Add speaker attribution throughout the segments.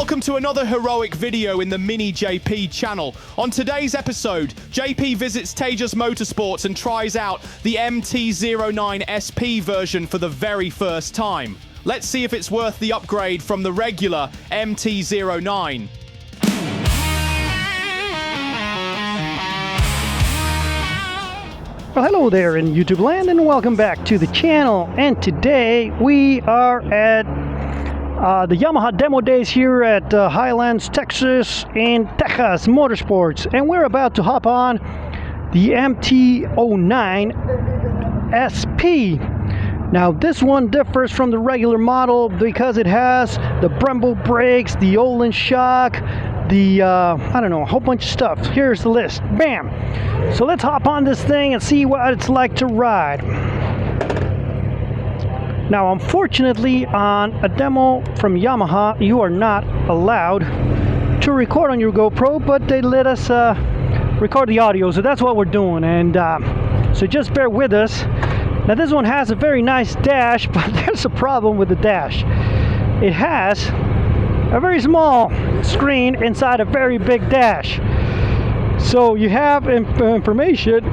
Speaker 1: Welcome to another heroic video in the Mini JP channel. On today's episode, JP visits Tejas Motorsports and tries out the MT-09 SP version for the very first time. Let's see if it's worth the upgrade from the regular MT-09.
Speaker 2: Well, hello there in YouTube land and welcome back to the channel. And today we are at the Yamaha demo days here at Highlands, Texas in Tejas Motorsports. And we're about to hop on the MT-09 SP. Now this one differs from the regular model because it has the Brembo brakes, the Öhlins shock, the I don't know, a whole bunch of stuff. Here's the list. Bam! So let's hop on this thing and see what it's like to ride. Now unfortunately on a demo from Yamaha you are not allowed to record on your GoPro, but they let us record the audio, so that's what we're doing. And so just bear with us. Now this one has a very nice dash, but there's a problem with the dash. It has a very small screen inside a very big dash. So you have information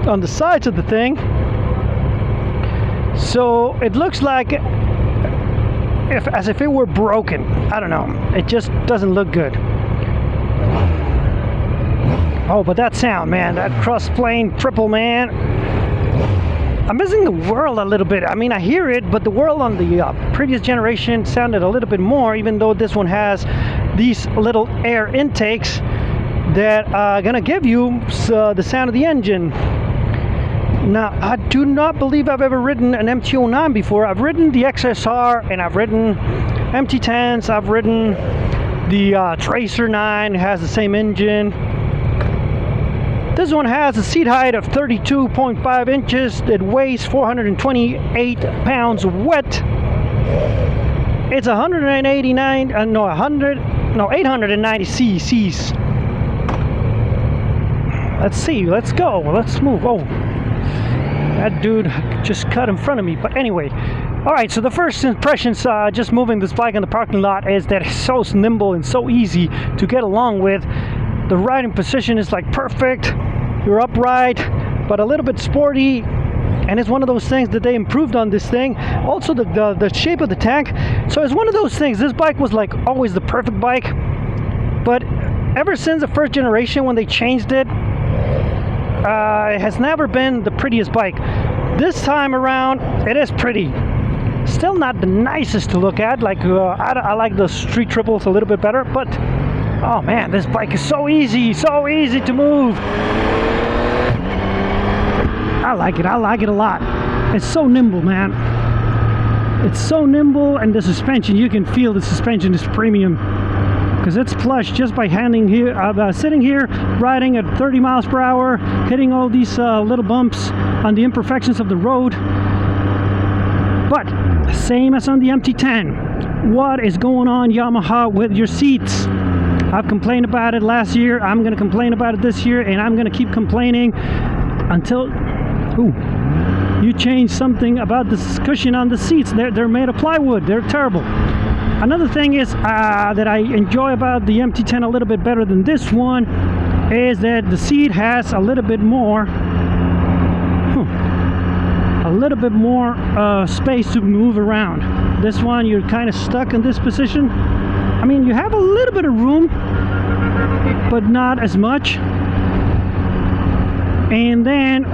Speaker 2: on the sides of the thing. So it looks like as if it were broken. I don't know. It just doesn't look good. Oh, but that sound, man, that cross-plane triple, man. I'm missing the whirl a little bit. I mean, I hear it, but the whirl on the previous generation sounded a little bit more, even though this one has these little air intakes that are gonna give you the sound of the engine. Now, I do not believe I've ever ridden an MT-09 before. I've ridden the XSR, and I've ridden MT-10s. I've ridden the Tracer 9, it has the same engine. This one has a seat height of 32.5 inches. It weighs 428 pounds wet. It's 890 cc's. Let's see, let's go, let's move. Oh, that dude just cut in front of me, but anyway. All right, so the first impressions just moving this bike in the parking lot is that it's so nimble and so easy to get along with. The riding position is like perfect. You're upright, but a little bit sporty, and it's one of those things that they improved on this thing. Also the shape of the tank. So it's one of those things. This bike was like always the perfect bike, but ever since the first generation when they changed it, it has never been the prettiest bike. This time around, it is pretty. Still not the nicest to look at. Like I like the street triples a little bit better, but oh man, this bike is so easy to move. I like it a lot. It's so nimble, man. It's so nimble, and the suspension, you can feel the suspension is premium because it's plush just by sitting here, riding at 30 miles per hour, hitting all these little bumps on the imperfections of the road. But same as on the MT-10. What is going on, Yamaha, with your seats? I've complained about it last year. I'm going to complain about it this year, and I'm going to keep complaining until you change something about this cushion on the seats. They're made of plywood. They're terrible. Another thing is that I enjoy about the MT-10 a little bit better than this one is that the seat has a little bit more space to move around. This one, you're kind of stuck in this position. I mean, you have a little bit of room, but not as much. And then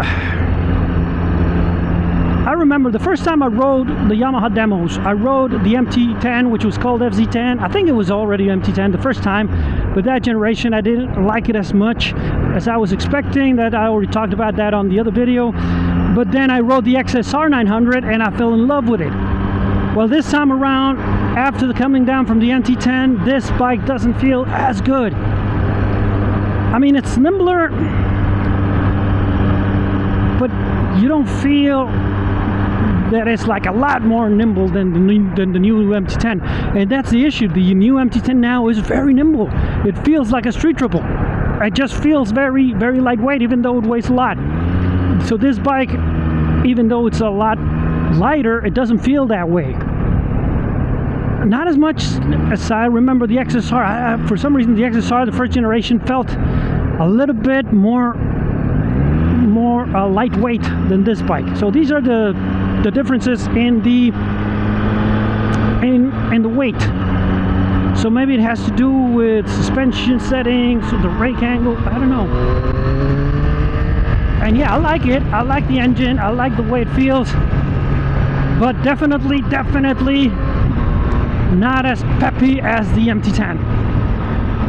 Speaker 2: I remember the first time I rode the Yamaha demos, I rode the MT-10, which was called FZ10. I think it was already MT-10 the first time, but that generation I didn't like it as much as I was expecting. That I already talked about that on the other video. But then I rode the XSR 900 and I fell in love with it. Well, this time around, after the coming down from the MT-10, this bike doesn't feel as good. I mean, it's nimbler, but you don't feel that it's like a lot more nimble than the new MT-10, and that's the issue. The new MT-10 now is very nimble. It feels like a street triple. It just feels very, very lightweight, even though it weighs a lot. So this bike, even though it's a lot lighter, it doesn't feel that way. not as much as I remember the XSR. For some reason, the XSR, the first generation, felt a little bit more lightweight than this bike. So these are the differences in the weight. So maybe it has to do with suspension settings, the rake angle, I don't know. And yeah, I like it. I like the engine. I like the way it feels. But definitely not as peppy as the MT10,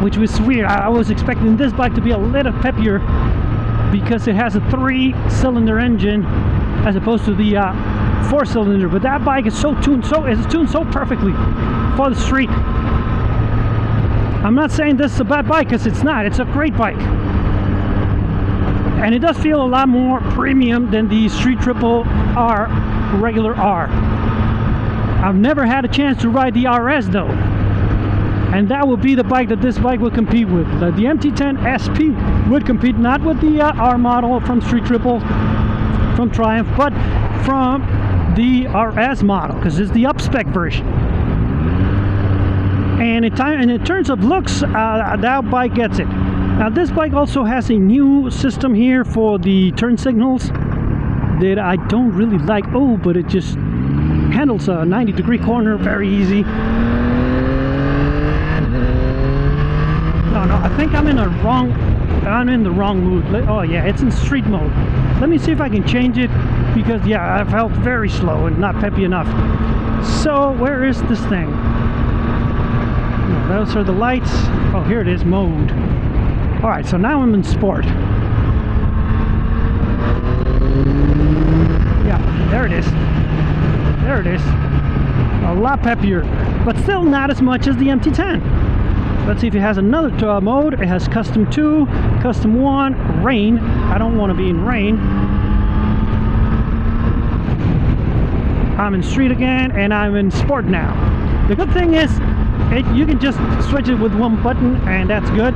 Speaker 2: which was weird. I was expecting this bike to be a little peppier because it has a 3-cylinder engine as opposed to the 4-cylinder. But that bike is tuned so perfectly for the street. I'm not saying this is a bad bike, because it's not. It's a great bike. And it does feel a lot more premium than the Street Triple R regular R. I've never had a chance to ride the RS though. And that would be the bike that this bike would compete with. The MT10 SP would compete not with the R model from Street Triple, from Triumph, but from the RS model, because it's the up-spec version. And in terms of looks, that bike gets it. Now this bike also has a new system here for the turn signals that I don't really like. Oh, but it just handles a 90-degree corner very easy. No, I think I'm in the wrong mood. Oh yeah, it's in street mode. Let me see if I can change it, because yeah, I felt very slow and not peppy enough. So where is this thing? Those are the lights. Oh, here it is, mode. Alright, so now I'm in sport. Yeah, there it is. There it is. A lot peppier, but still not as much as the MT10. Let's see if it has another mode. It has Custom 2, Custom 1, Rain. I don't want to be in rain. I'm in street again, and I'm in sport now. The good thing is, you can just switch it with one button, and that's good.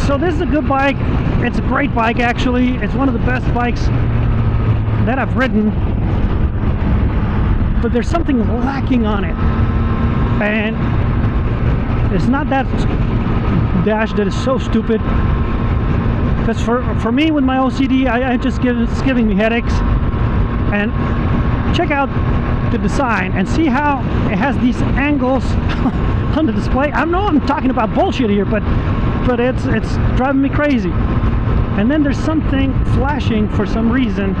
Speaker 2: So this is a good bike. It's a great bike, actually. It's one of the best bikes that I've ridden. But there's something lacking on it. And it's not that dash that is so stupid. Because for me, with my OCD, it's giving me headaches. And check out the design and see how it has these angles on the display. I know I'm talking about bullshit here, but it's driving me crazy. And then there's something flashing for some reason.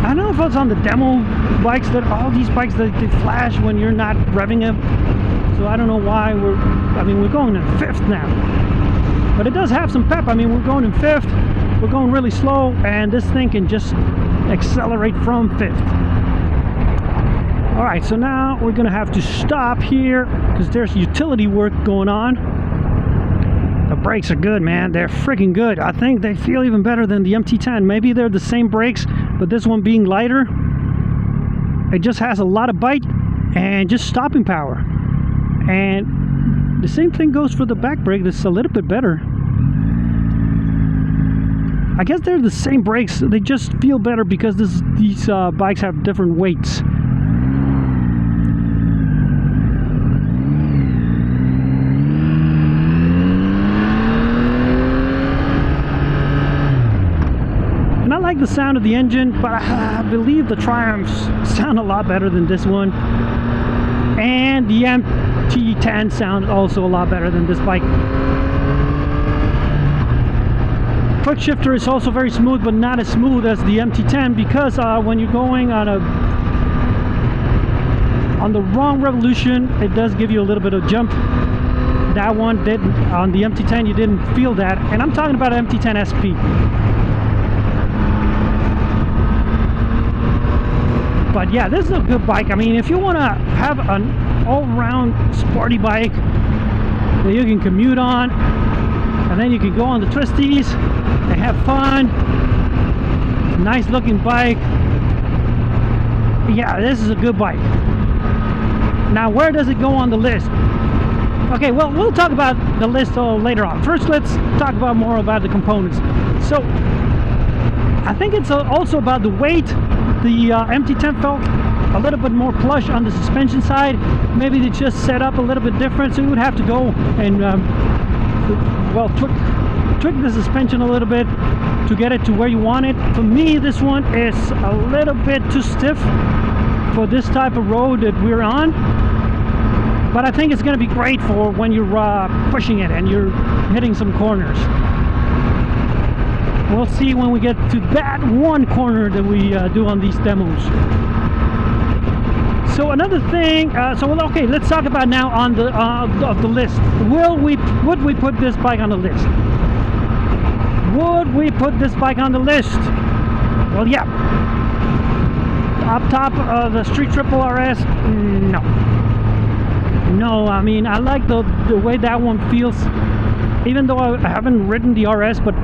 Speaker 2: I don't know if it's on the demo bikes, that all these bikes that they flash when you're not revving them. So I don't know why we're going in 5th now. But it does have some pep. I mean, we're going in 5th. We're going really slow, and this thing can just accelerate from 5th. Alright, so now we're gonna have to stop here because there's utility work going on. The brakes are good, man. They're freaking good. I think they feel even better than the MT10. Maybe they're the same brakes, but this one being lighter, it just has a lot of bite and just stopping power. And the same thing goes for the back brake. That's a little bit better. I guess they're the same brakes. They just feel better because these bikes have different weights. And I like the sound of the engine, but I believe the Triumphs sound a lot better than this one. And the MT10 sounds also a lot better than this bike. Quick shifter is also very smooth, but not as smooth as the MT10, because when you're going on the wrong revolution, it does give you a little bit of jump. That one didn't. On the MT10, you didn't feel that. And I'm talking about MT10 SP. But yeah, this is a good bike. I mean, if you want to have an all-round sporty bike that you can commute on, and then you can go on the twisties and have fun, nice looking bike, yeah, this is a good bike. Now, where does it go on the list? Okay, well, we'll talk about the list later on. First, let's talk about more about the components. So I think it's also about the weight. The MT10 felt a little bit more plush on the suspension side. Maybe they just set up a little bit different, so you would have to go and tweak the suspension a little bit to get it to where you want it. For me, this one is a little bit too stiff for this type of road that we're on, but I think it's going to be great for when you're pushing it and you're hitting some corners. We'll see when we get to that one corner that we do on these demos. So another thing, okay, let's talk about now on the of the list. Would we put this bike on the list? Would we put this bike on the list? Well, yeah. Up top of the Street Triple RS, no. No, I mean, I like the way that one feels. Even though I haven't ridden the RS, but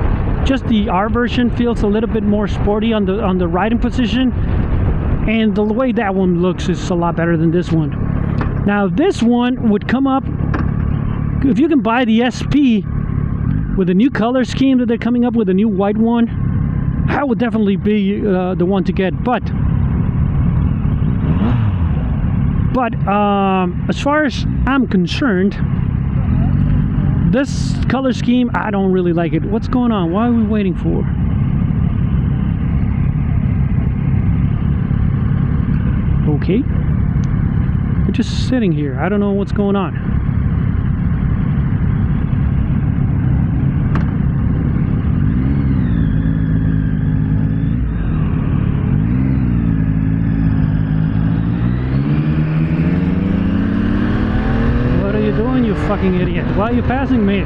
Speaker 2: just the R version feels a little bit more sporty on the riding position, and the way that one looks is a lot better than this one. Now this one would come up, if you can buy the SP with a new color scheme that they're coming up with, a new white one, that would definitely be the one to get. But as far as I'm concerned, this color scheme, I don't really like it. What's going on? Why are we waiting for? Okay. We're just sitting here. I don't know what's going on. What are you doing, you fucking idiot? Why are you passing me?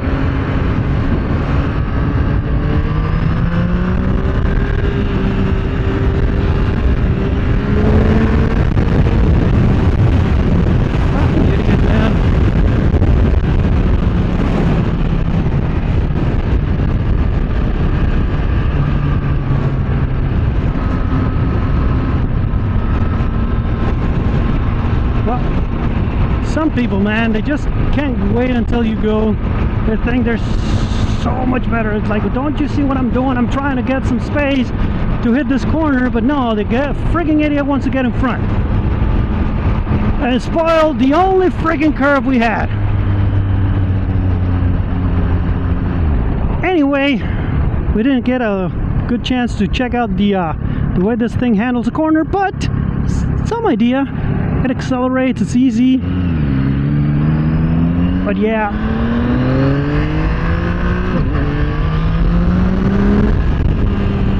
Speaker 2: Some people, man, they just can't wait until you go. They think they're so much better. It's like, don't you see what I'm doing? I'm trying to get some space to hit this corner, but no, the frigging idiot wants to get in front. And it spoiled the only frigging curve we had. Anyway, we didn't get a good chance to check out the way this thing handles a corner, but some idea. It accelerates, it's easy. But yeah,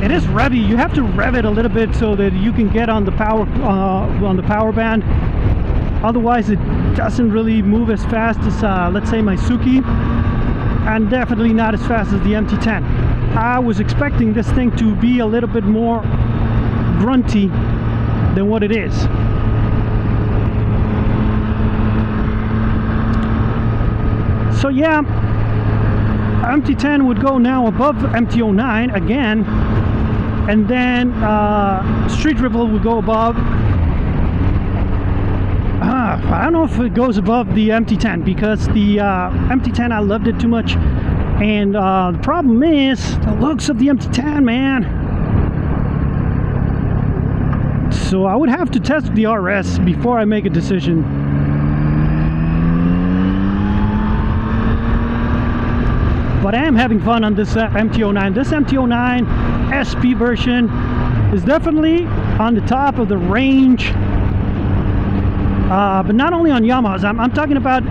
Speaker 2: it is revvy. You have to rev it a little bit so that you can get on the power band. Otherwise, it doesn't really move as fast as let's say my Suzuki, and definitely not as fast as the MT10. I was expecting this thing to be a little bit more grunty than what it is. So yeah, MT10 would go now above MT09 again, and then Street Triple would go above. I don't know if it goes above the MT10, because the MT10, I loved it too much, and the problem is the looks of the MT10, man. So I would have to test the RS before I make a decision. But I am having fun on this MT09. This MT09 SP version is definitely on the top of the range. But not only on Yamahas, I'm talking about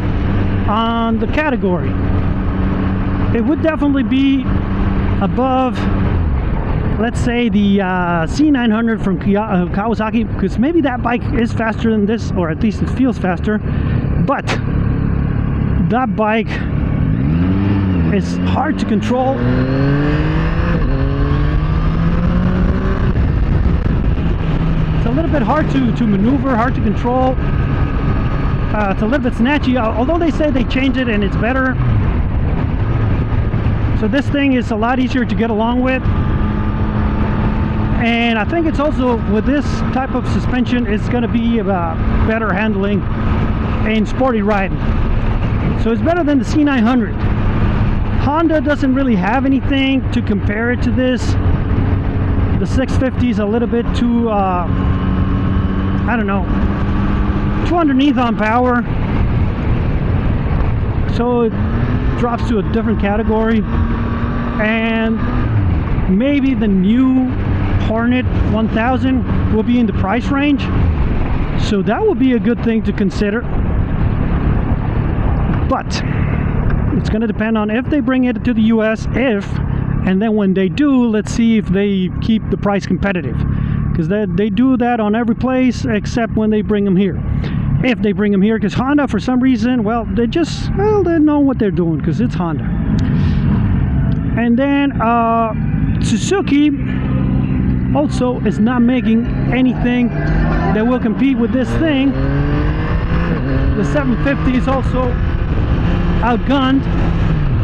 Speaker 2: on the category. It would definitely be above, let's say, the C900 from Kawasaki, because maybe that bike is faster than this, or at least it feels faster. But that bike is hard to control. It's a little bit hard to maneuver, hard to control. It's a little bit snatchy, although they say they changed it and it's better. So this thing is a lot easier to get along with. And I think it's also, with this type of suspension, it's going to be better handling and sporty riding. So it's better than the C900. Honda doesn't really have anything to compare it to this. The 650 is a little bit too I don't know, 200 Newton on power, so it drops to a different category. And maybe the new Hornet 1000 will be in the price range, so that would be a good thing to consider. But it's going to depend on if they bring it to the US, and then when they do, let's see if they keep the price competitive, because they do that on every place except when they bring them here. If they bring them here, because Honda, for some reason, well, they know what they're doing, because it's Honda. And then Suzuki also is not making anything that will compete with this thing. The 750 is also outgunned,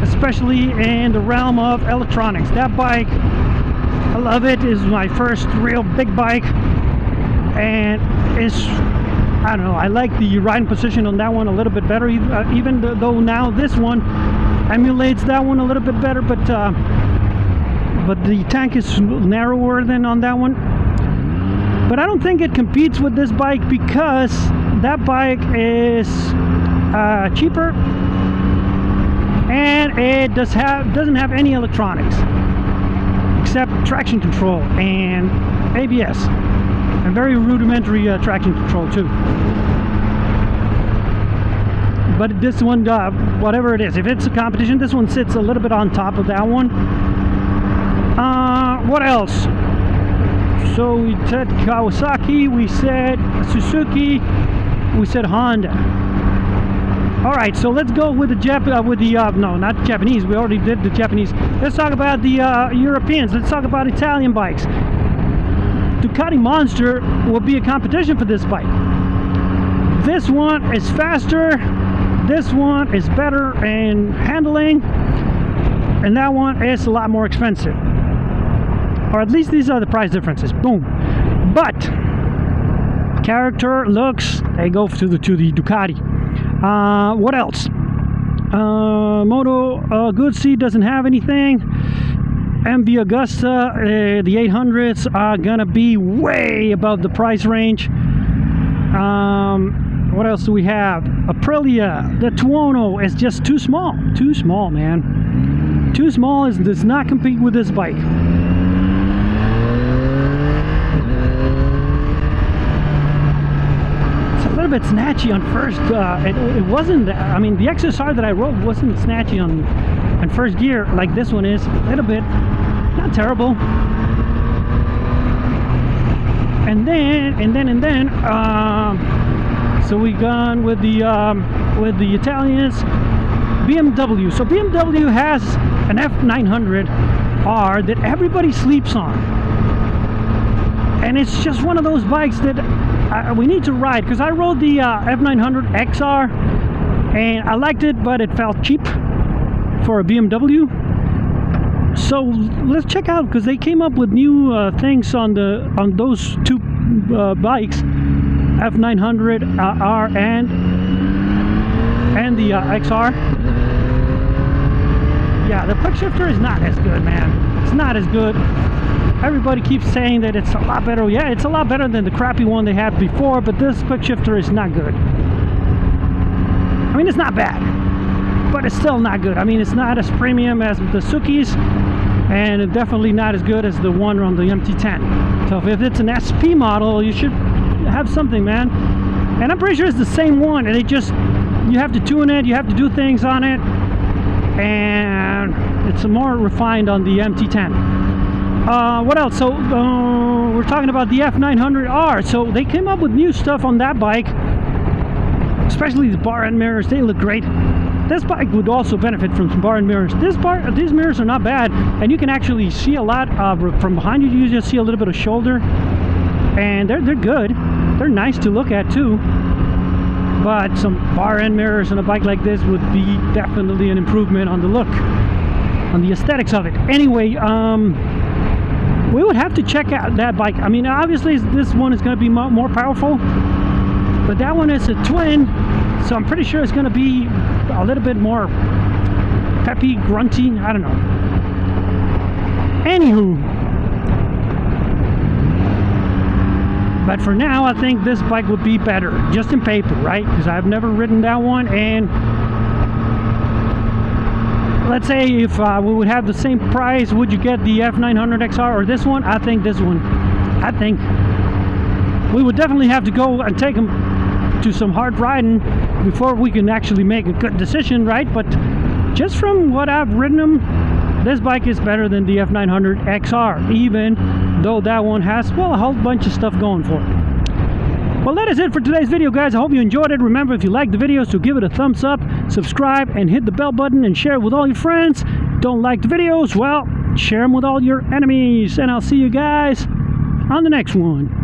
Speaker 2: especially in the realm of electronics. That bike, I love it. It's my first real big bike, and it's, I don't know, I like the riding position on that one a little bit better, even though now this one emulates that one a little bit better, but the tank is narrower than on that one. But I don't think it competes with this bike, because that bike is cheaper, and it doesn't have any electronics except traction control and ABS, and very rudimentary traction control too. But this one, whatever it is, if it's a competition, this one sits a little bit on top of that one. What else? So we said Kawasaki, we said Suzuki, we said Honda. All right, so let's go with the no, not Japanese. We already did the Japanese. Let's talk about the Europeans. Let's talk about Italian bikes. Ducati Monster will be a competition for this bike. This one is faster. This one is better in handling, and that one is a lot more expensive. Or at least these are the price differences. Boom. But character, looks, they go to the Ducati. What else? Moto Guzzi doesn't have anything. MV Agusta, the 800s are gonna be way above the price range. What else do we have? Aprilia, the Tuono is just too small. Too small, man. Too small, does not compete with this bike. It's a little bit snatchy on first. It wasn't, I mean, the XSR that I rode wasn't snatchy on first gear like this one is. A little bit. Not terrible. And then, so we gone with the Italians, BMW. So BMW has an F900R that everybody sleeps on, and it's just one of those bikes that we need to ride, because I rode the F900XR and I liked it, but it felt cheap for a BMW. So let's check out, because they came up with new things on those two bikes, F900R and the XR. Yeah, the quick shifter is not as good, man. It's not as good. Everybody keeps saying that it's a lot better. Yeah, it's a lot better than the crappy one they had before, but this quick shifter is not good. I mean, it's not bad, but it's still not good. I mean, it's not as premium as the Suzuki's, and it's definitely not as good as the one on the MT-10. So if it's an SP model, you should have something, man. And I'm pretty sure it's the same one, and you have to tune it, you have to do things on it, and it's more refined on the MT-10. What else? So we're talking about the F900R. So they came up with new stuff on that bike, especially the bar end mirrors. They look great. This bike would also benefit from some bar end mirrors. These mirrors are not bad, and you can actually see a lot from behind you. You just see a little bit of shoulder, and they're good. They're nice to look at too. But some bar end mirrors on a bike like this would be definitely an improvement on the look, on the aesthetics of it. Anyway, we would have to check out that bike. I mean, obviously this one is going to be more powerful, but that one is a twin, so I'm pretty sure it's going to be a little bit more peppy, grunty. I don't know. Anywho, But for now, I think this bike would be better, just in paper, right? Because I've never ridden that one, and let's say if we would have the same price, would you get the F900 XR or this one? I think this one. I think we would definitely have to go and take them to some hard riding before we can actually make a good decision, right? But just from what I've ridden them, this bike is better than the F900 XR, even though that one has, well, a whole bunch of stuff going for it. Well, that is it for today's video, guys. I hope you enjoyed it. Remember, if you like the videos, to give it a thumbs up, subscribe, and hit the bell button, and share it with all your friends. Don't like the videos? Well, share them with all your enemies, and I'll see you guys on the next one.